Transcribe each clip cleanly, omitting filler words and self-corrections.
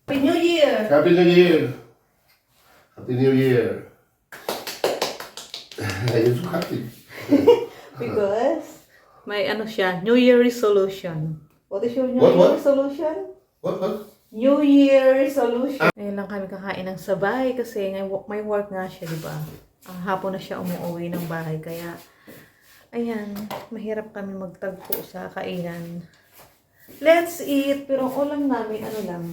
Happy New Year! Happy New Year! Happy New Year! You're so happy. Because may ano siya, New Year resolution. What is your New What, Year what? resolution? What? New Year resolution. Ngayon lang kami kakain ng sabay kasi may work nga siya, di ba? Hapon na siya umuwi ng bahay kaya ayan, mahirap kami magtagpo sa kainan. Let's eat! Pero ang ulam namin, ano lang,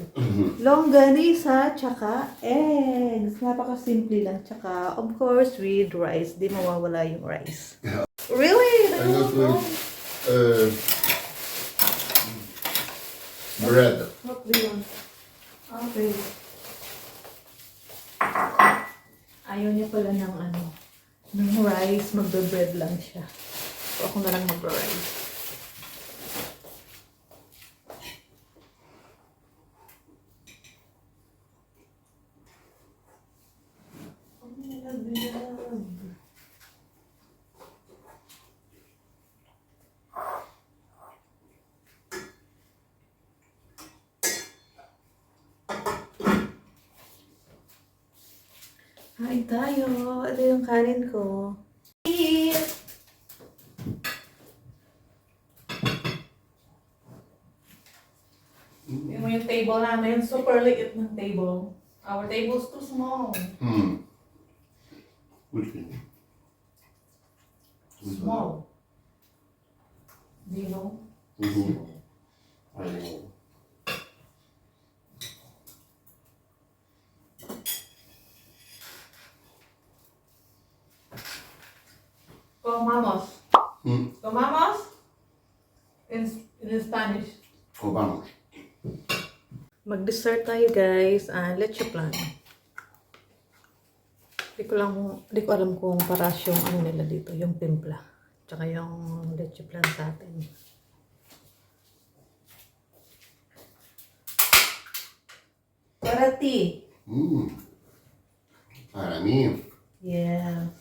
longganisa, tsaka eggs. Napaka-simple lang. Tsaka, of course, with rice. Di mawawala yung rice. Really? I go to bread. What do you want? Okay. Ayaw niya pala ng ano, ng rice. Magbe-bread lang siya. So, ako na lang magbe-rice. Kain tayo. Ito yung kanin ko. Yung mo yung table namin, super liit ng table. Our table's too small. Which one? Small. Do you know? I know. Comamos. Comamos? In Spanish. Vamos. Mag-dessert tayo guys. Leche plan. Di ko alam kung paras yung ano nila dito, yung timpla. Tsaka yung leche plan sa atin. Para ti. Para mí. Yeah.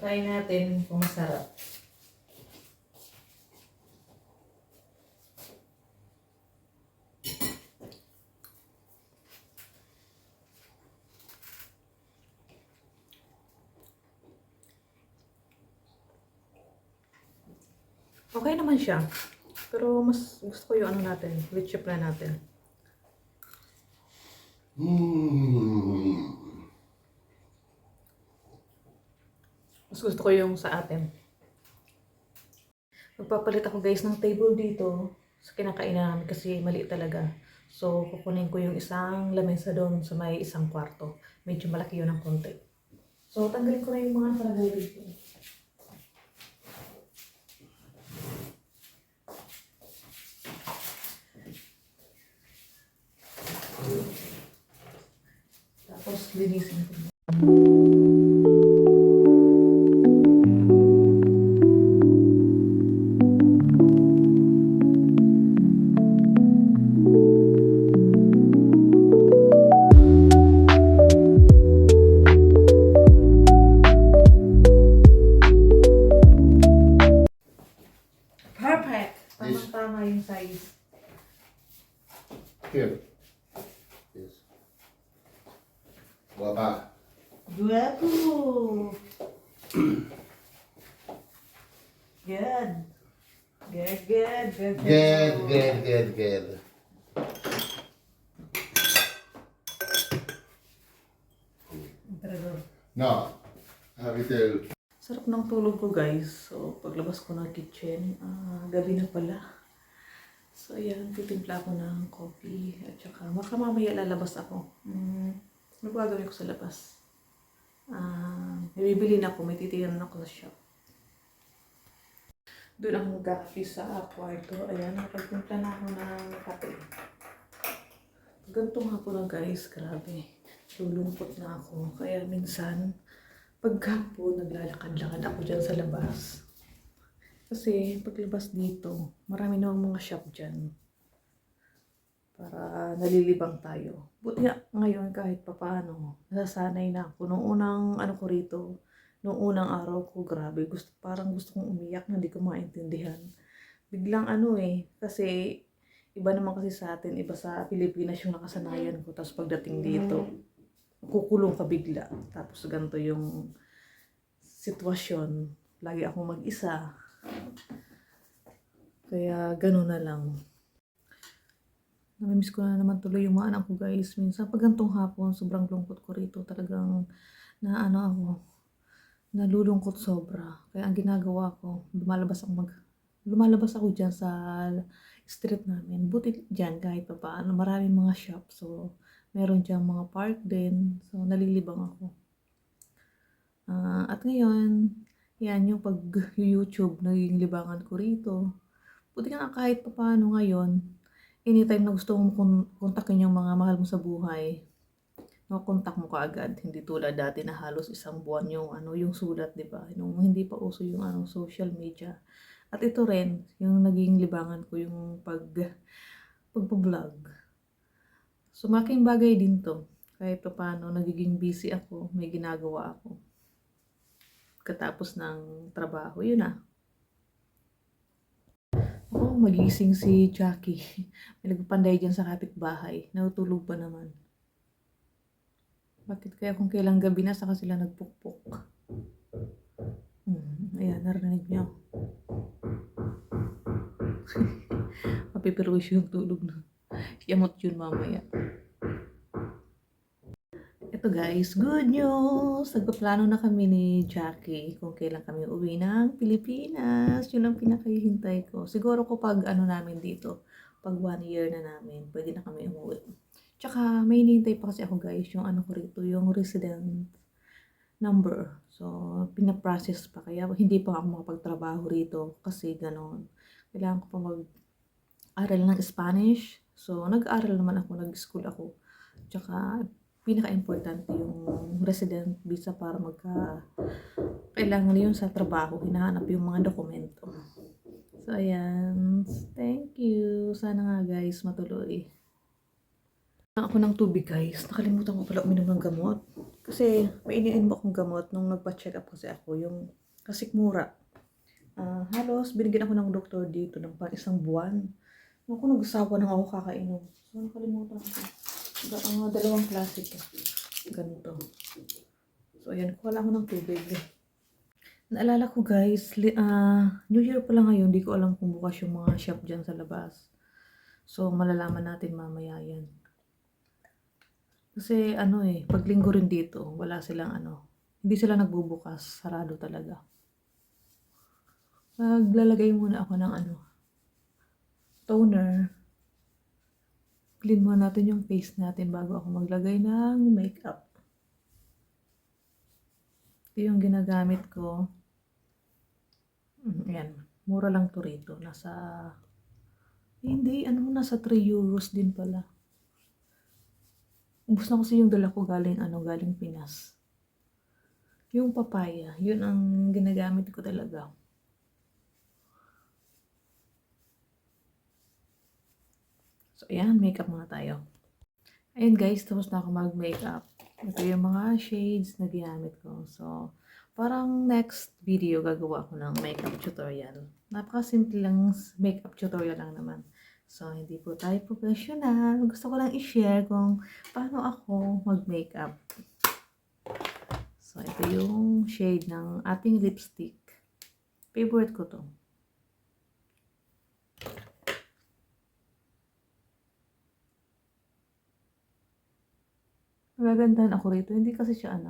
Try natin kung masarap. Okay naman siya. Pero mas gusto ko yung ano natin, leche plan natin. Mas gusto ko yung sa atin. Magpapalit ako guys ng table dito sa kinakainan namin kasi maliit talaga. So, kukunin ko yung isang lamesa doon sa may isang kwarto. Medyo malaki yun ng konti. So, tanggalin ko na yung mga nakalagay dito. Tapos, linisin ko. Perfect! Tama-tama yung size. Here. Yes. Guapa. Guwapo! Good. Good. No. Have it there. Sarap ng tulog ko guys. So, paglabas ko ng kitchen, gabi na pala. So, ayan, titimpla ko ng coffee. At saka, mamaya lalabas ako. Ano ba gagawin ko sa labas? Bibili na ako, may titinan ako sa shop. Doon ako magkakape sa kwarto. Ayan, nakapagpunta na ako ng kape. Ganito nga po lang guys, grabe. Lulungkot na ako. Kaya minsan, pagkapo, naglalakad-lakad ako dyan sa labas. Kasi paglabas dito, marami namang mga shop dyan. Para nalilibang tayo. Buti nga ngayon kahit papaano, nasasanay na ako. Noong unang ano ko rito, noong unang araw ko, grabe, parang gusto kong umiyak na hindi ko maintindihan. Biglang ano kasi iba naman kasi sa atin, iba sa Pilipinas yung nakasanayan ko. Tapos pagdating dito, kukulong ka bigla. Tapos ganito yung sitwasyon. Lagi akong mag-isa. Kaya gano'n na lang. Namimiss ko na naman tuloy yung mga anak ko guys. Minsan pag gantong hapon, sobrang lungkot ko rito. Talagang nalulungkot sobra. Kaya ang ginagawa ko, lumalabas ako dyan sa street namin. Buti dyan kahit pa paano, maraming mga shop. So, meron dyan mga park din. So, nalilibang ako. At ngayon, yan yung pag-YouTube, naging libangan ko rito. Buti nga kahit pa paano ngayon, anytime na gusto mong kontakin yung mga mahal mo sa buhay, makontak mo kaagad. Hindi tulad dati na halos isang buwan yung sulat, di ba? Nung hindi pa uso yung social media. At ito rin, yung naging libangan ko yung pagpo-vlog. So, malaking bagay din to. Kahit pa paano, nagiging busy ako, may ginagawa ako. Katapos ng trabaho, yun na. Magising si Jackie. May nagpanday dyan sa kapitbahay. Natutulog pa naman. Bakit kaya kung kailang gabi na saka sila nagpukpok? Ayan, narinig niyo. Mapipirush yung tulog na. Yamot yun mamaya. Ito guys, good news! Nagpaplano na kami ni Jackie kung kailan kami uwi ng Pilipinas. Yun ang pinakahihintay ko. Siguro ko pag namin dito, pag 1 year na namin, pwede na kami umuwi. Tsaka may hinihintay pa kasi ako guys, yung ko rito, yung resident number. So, pinaprocess pa. Kaya hindi pa ako makapagtrabaho rito kasi ganon. Kailangan ko pa mag-aral ng Spanish. So, nag-aral naman ako, nag-school ako. Tsaka, pinaka-importante yung resident visa para kailangan yun sa trabaho, hinahanap yung mga dokumento. So, ayan. Thank you. Sana nga guys, matuloy. Ako ng tubig guys. Nakalimutan ko pala uminom ng gamot. Kasi, may iniinom akong gamot nung nagpa-check up kasi ako, yung kasikmura. Halos, binigyan ako ng doktor dito ng pang 1 buwan. Naku, nagsawa na ako kakainom. So, nakalimutan ko. 2 klase ko. Ganito. So, ayan. Kuha lang ako ng tubig. Naalala ko guys, New Year pa lang ngayon, di ko alam kung bukas yung mga shop dyan sa labas. So, malalaman natin mamaya yan. Kasi, pag linggo rin dito, wala silang hindi sila nagbubukas. Sarado talaga. Maglalagay muna ako ng toner. Clean muna natin yung face natin bago ako maglagay ng makeup. Ito yung ginagamit ko. Ayan. Mura lang to rito. Nasa 3 euros din pala. Ubus na kasi yung dala ko galing Pinas. Yung papaya, yun ang ginagamit ko talaga. So, ayan, makeup muna tayo. Ayan guys, tapos na ako mag-makeup. Ito yung mga shades na ginamit ko. So, parang next video gagawa ako ng makeup tutorial. Napakasimple lang, makeup tutorial lang naman. So, hindi po tayo professional. Gusto ko lang i-share kung paano ako mag-makeup. So, ito yung shade ng ating lipstick. Favorite ko to. Magagandahan ako rito. Hindi kasi siya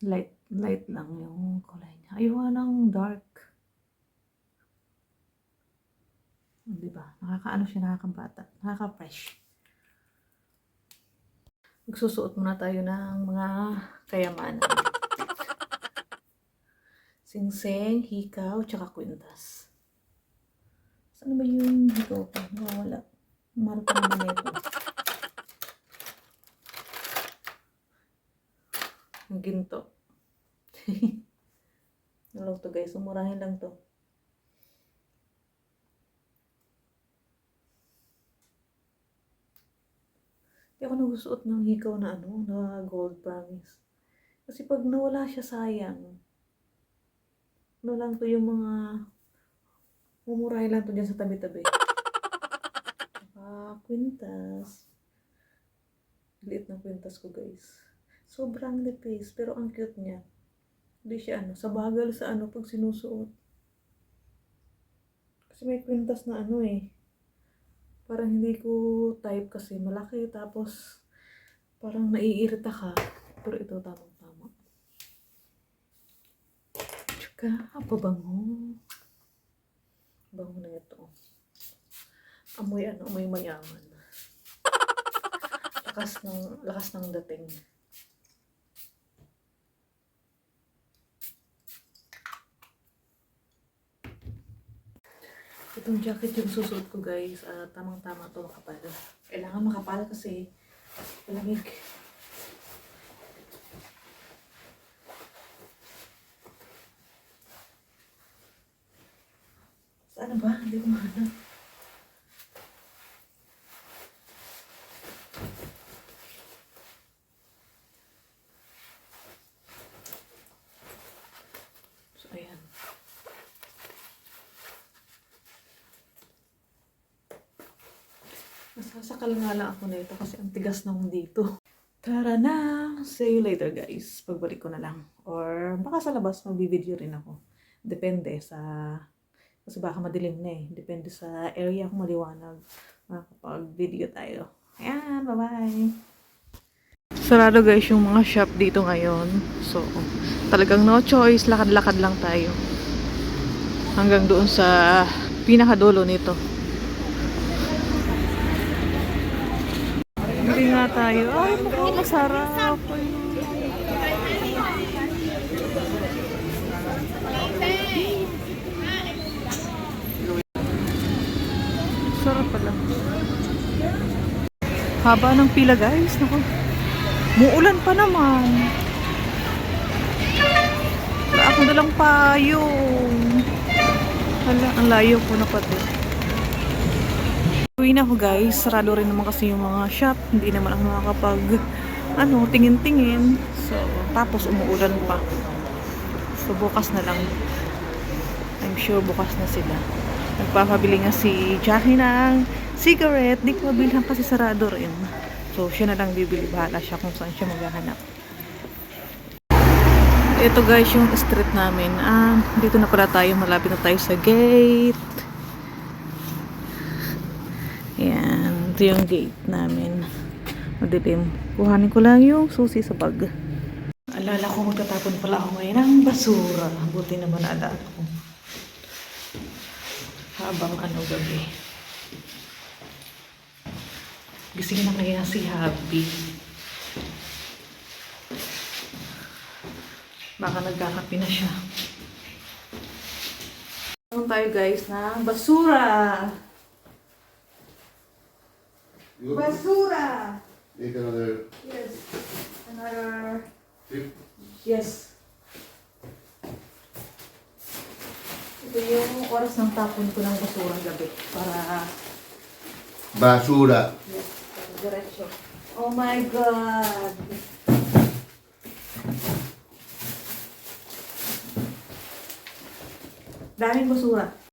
light lang yung kulay niya. Ayoko ng dark. Diba? Siya, nakakabata. Nakaka-fresh. Magsusuot muna tayo ng mga kayamanan. Singseng, hikaw, tsaka kwintas. Saan ba yung hikaw ko? Nawawala. Meron pa naman ito. Ang ginto. Nalaw to guys. Umurahin lang to. Hindi ako nagusuot ng hikaw na na gold promise. Kasi pag nawala siya, sayang. Ano lang to yung mga mumurahin lang to dyan sa tabi-tabi. Kwintas. Liit ng kwintas ko guys. Sobrang nipis, pero ang cute niya. Hindi siya sa bagal sa pag sinusuot. Kasi may kwintas na parang hindi ko type kasi malaki, tapos parang naiirita ka. Pero ito tamang-tama. Tsaka, pabango. Bango na ito. Amoy amoy mayaman. Lakas ng dating. Itong jacket yung susuot ko guys, tamang-tama to, makapal. Kailangan makapal kasi malamig. Saan ba? Hindi ko mahanap. So, ayan. Nasasakal nga lang ako na ito kasi ang tigas nung dito. Tara na! See you later guys. Pagbalik ko na lang. Or baka sa labas magbibideo rin ako. Depende sa... Kasi baka madilim na Depende sa area kung maliwanag. Makakapag-video tayo. Ayan, bye-bye! Sarado guys yung mga shop dito ngayon. So, talagang no choice. Lakad-lakad lang tayo. Hanggang doon sa pinakadulo nito. Hindi nga tayo. Ay, mukhang masarap. Sarap pala. Haba ng pila guys. Naku. Muulan pa naman. Wala akong dalang payong. Hala, ang layo ko na pati. Uwi na ako guys. Sarado rin naman kasi yung mga shop. Hindi naman ako makakapag tingin-tingin. So, tapos umuulan pa. So, bukas na lang. I'm sure bukas na sila. Nagpapabili nga si Jackie ng cigarette. Di ko mabilhan kasi sarado rin. So, siya na lang bibili. Bahala siya kung saan siya maghahanap. Ito guys yung street namin. Dito na pala tayo. Malapit na tayo sa gate. Ayan. Ito yung gate namin. Madilim. Kuhanin ko lang yung susi sa bag. Alala ko magtatapon pala ako ngayon ng basura. Buti naman alala ko. Habang gabi. Gising na kaya si Happy. Baka nagkakapi na siya. Ano tayo guys na basura? Basura! Take another Yes. Another... trip. Yes. Ito yung oras ng tapon ko ng basura gabi. Para... Basura. Yes. Para diretso. Oh my God! Daming basura.